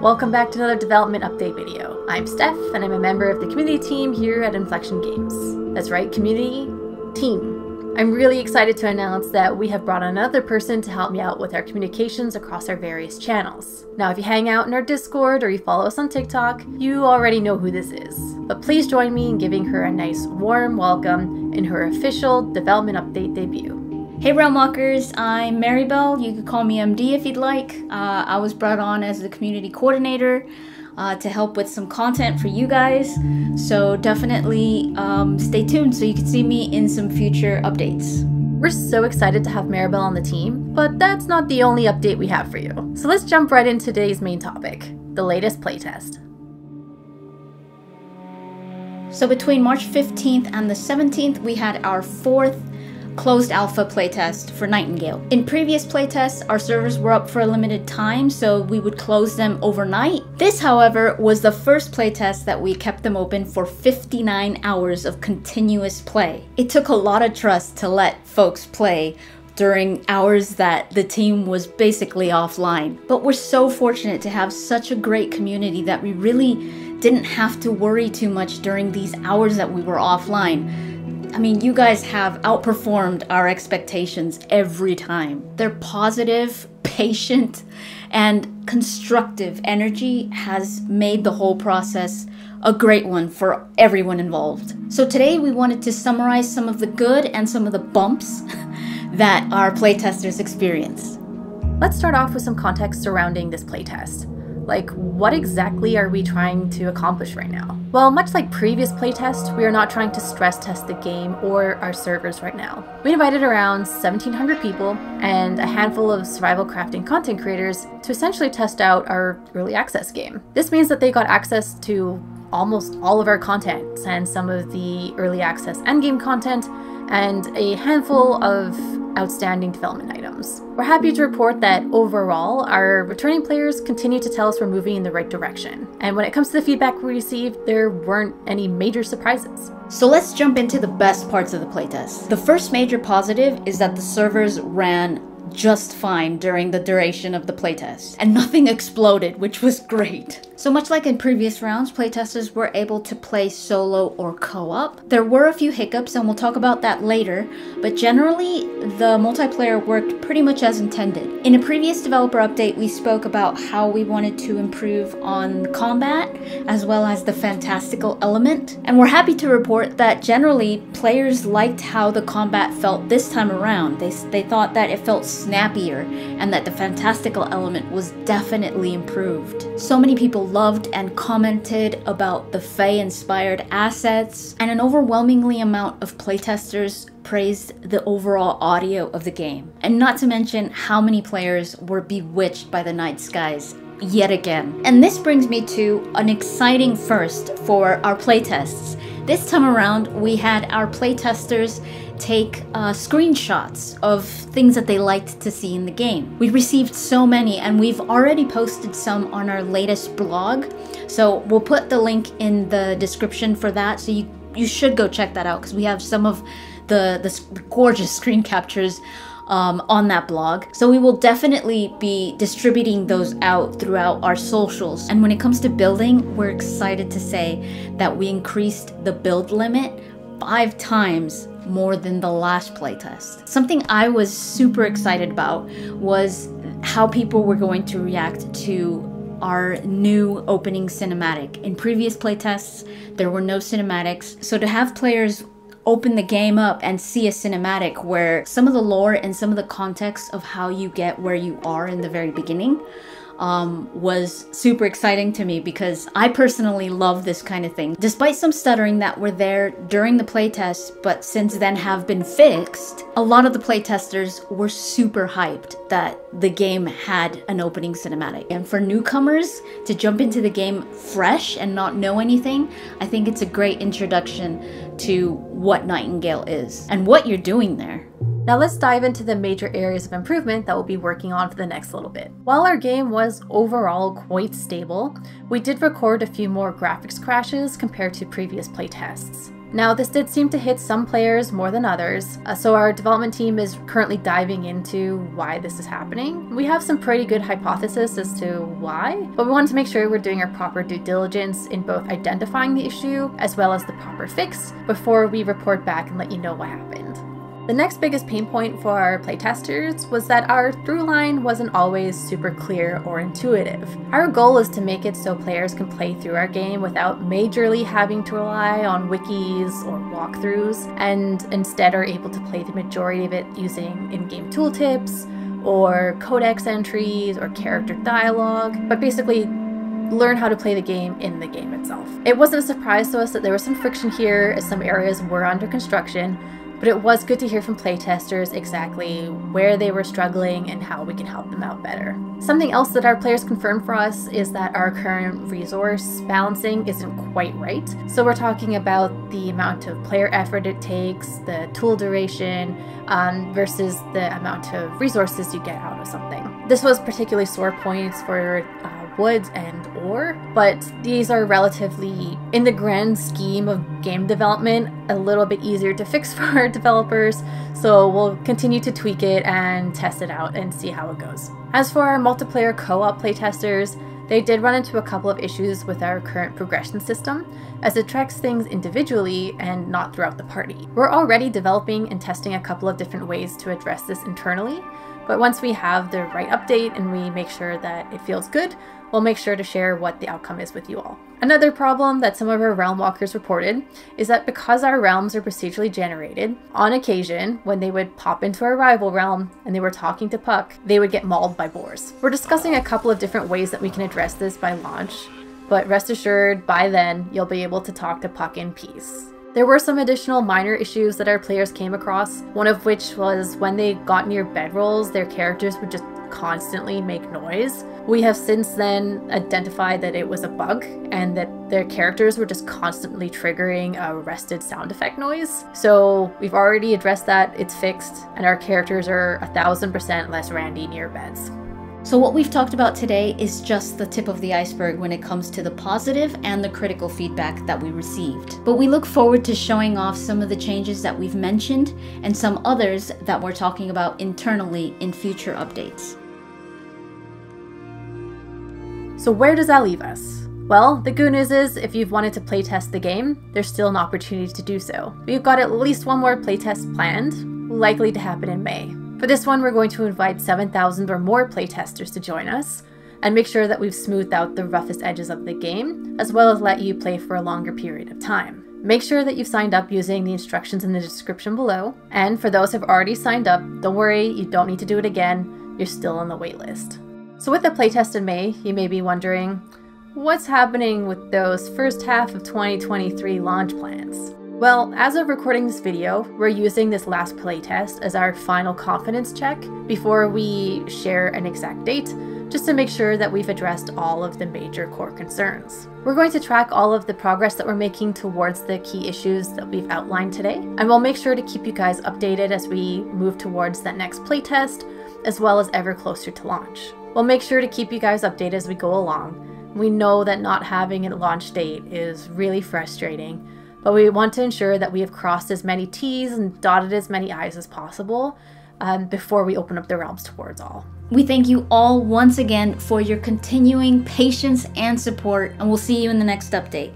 Welcome back to another development update video. I'm Steph, and I'm a member of the community team here at Inflection Games. That's right, community team. I'm really excited to announce that we have brought on another person to help me out with our communications across our various channels. Now, if you hang out in our Discord or you follow us on TikTok, you already know who this is. But please join me in giving her a nice warm welcome in her official development update debut. Hey Realmwalkers, I'm Maribel. You could call me MD if you'd like. I was brought on as the community coordinator to help with some content for you guys. So definitely stay tuned so you can see me in some future updates. We're so excited to have Maribel on the team, but that's not the only update we have for you. So let's jump right into today's main topic, the latest playtest. So between March 15th and the 17th, we had our fourth closed alpha playtest for Nightingale. In previous playtests, our servers were up for a limited time, so we would close them overnight. This, however, was the first playtest that we kept them open for 59 hours of continuous play. It took a lot of trust to let folks play during hours that the team was basically offline. But we're so fortunate to have such a great community that we really didn't have to worry too much during these hours that we were offline. I mean, you guys have outperformed our expectations every time. Their positive, patient, and constructive energy has made the whole process a great one for everyone involved. So today we wanted to summarize some of the good and some of the bumps that our playtesters experienced. Let's start off with some context surrounding this playtest. Like, what exactly are we trying to accomplish right now? Well, much like previous playtests, we are not trying to stress test the game or our servers right now. We invited around 1,700 people and a handful of survival crafting content creators to essentially test out our early access game. This means that they got access to almost all of our content and some of the early access endgame content and a handful of outstanding development items. We're happy to report that overall, our returning players continue to tell us we're moving in the right direction. And when it comes to the feedback we received, there weren't any major surprises. So let's jump into the best parts of the playtest. The first major positive is that the servers ran just fine during the duration of the playtest, and nothing exploded, which was great. So much like in previous rounds, playtesters were able to play solo or co-op. There were a few hiccups, and we'll talk about that later, but generally, the multiplayer worked pretty much as intended. In a previous developer update, we spoke about how we wanted to improve on combat, as well as the fantastical element, and we're happy to report that generally, players liked how the combat felt this time around. They thought that it felt snappier, and that the fantastical element was definitely improved. So many people loved and commented about the Fae-inspired assets, and an overwhelmingly amount of playtesters praised the overall audio of the game. And not to mention how many players were bewitched by the night skies yet again. And this brings me to an exciting first for our playtests. This time around, we had our playtesters take screenshots of things that they liked to see in the game. We received so many, and we've already posted some on our latest blog. So we'll put the link in the description for that. So you should go check that out, because we have some of the gorgeous screen captures on that blog. So we will definitely be distributing those out throughout our socials. And when it comes to building, we're excited to say that we increased the build limit 5 times more than the last playtest. Something I was super excited about was how people were going to react to our new opening cinematic. In previous playtests, there were no cinematics, so to have players open the game up and see a cinematic where some of the lore and some of the context of how you get where you are in the very beginning was super exciting to me, because I personally love this kind of thing. Despite some stuttering that were there during the playtest, but since then have been fixed, a lot of the playtesters were super hyped that the game had an opening cinematic. And for newcomers to jump into the game fresh and not know anything, I think it's a great introduction to what Nightingale is and what you're doing there. Now let's dive into the major areas of improvement that we'll be working on for the next little bit. While our game was overall quite stable, we did record a few more graphics crashes compared to previous playtests. Now, this did seem to hit some players more than others, so our development team is currently diving into why this is happening. We have some pretty good hypotheses as to why, but we wanted to make sure we're doing our proper due diligence in both identifying the issue as well as the proper fix before we report back and let you know what happened. The next biggest pain point for our playtesters was that our through line wasn't always super clear or intuitive. Our goal is to make it so players can play through our game without majorly having to rely on wikis or walkthroughs, and instead are able to play the majority of it using in-game tooltips or codex entries or character dialogue, but basically learn how to play the game in the game itself. It wasn't a surprise to us that there was some friction here as some areas were under construction, but it was good to hear from playtesters exactly where they were struggling and how we can help them out better. Something else that our players confirmed for us is that our current resource balancing isn't quite right. So we're talking about the amount of player effort it takes, the tool duration, versus the amount of resources you get out of something. This was particularly sore points for wood and ore, but these are relatively, in the grand scheme of game development, a little bit easier to fix for our developers, so we'll continue to tweak it and test it out and see how it goes. As for our multiplayer co-op playtesters, they did run into a couple of issues with our current progression system, as it tracks things individually and not throughout the party. We're already developing and testing a couple of different ways to address this internally, but once we have the right update and we make sure that it feels good, we'll make sure to share what the outcome is with you all. Another problem that some of our realm walkers reported is that because our realms are procedurally generated, on occasion, when they would pop into our rival realm and they were talking to Puck, they would get mauled by boars. We're discussing a couple of different ways that we can address this by launch, but rest assured, by then, you'll be able to talk to Puck in peace. There were some additional minor issues that our players came across, one of which was when they got near bedrolls, their characters would just constantly make noise. We have since then identified that it was a bug and that their characters were just constantly triggering a rested sound effect noise. So we've already addressed that, it's fixed, and our characters are 1000% less randy near beds. So what we've talked about today is just the tip of the iceberg when it comes to the positive and the critical feedback that we received. But we look forward to showing off some of the changes that we've mentioned and some others that we're talking about internally in future updates. So where does that leave us? Well, the good news is if you've wanted to playtest the game, there's still an opportunity to do so. We've got at least one more playtest planned, likely to happen in May. For this one, we're going to invite 7,000 or more playtesters to join us and make sure that we've smoothed out the roughest edges of the game, as well as let you play for a longer period of time. Make sure that you've signed up using the instructions in the description below, and for those who have already signed up, don't worry, you don't need to do it again, you're still on the waitlist. So with the playtest in May, you may be wondering, what's happening with those first half of 2023 launch plans? Well, as of recording this video, we're using this last playtest as our final confidence check before we share an exact date, just to make sure that we've addressed all of the major core concerns. We're going to track all of the progress that we're making towards the key issues that we've outlined today, and we'll make sure to keep you guys updated as we move towards that next playtest, as well as ever closer to launch. We'll make sure to keep you guys updated as we go along. We know that not having a launch date is really frustrating, but we want to ensure that we have crossed as many T's and dotted as many I's as possible before we open up the realms towards all. We thank you all once again for your continuing patience and support, and we'll see you in the next update.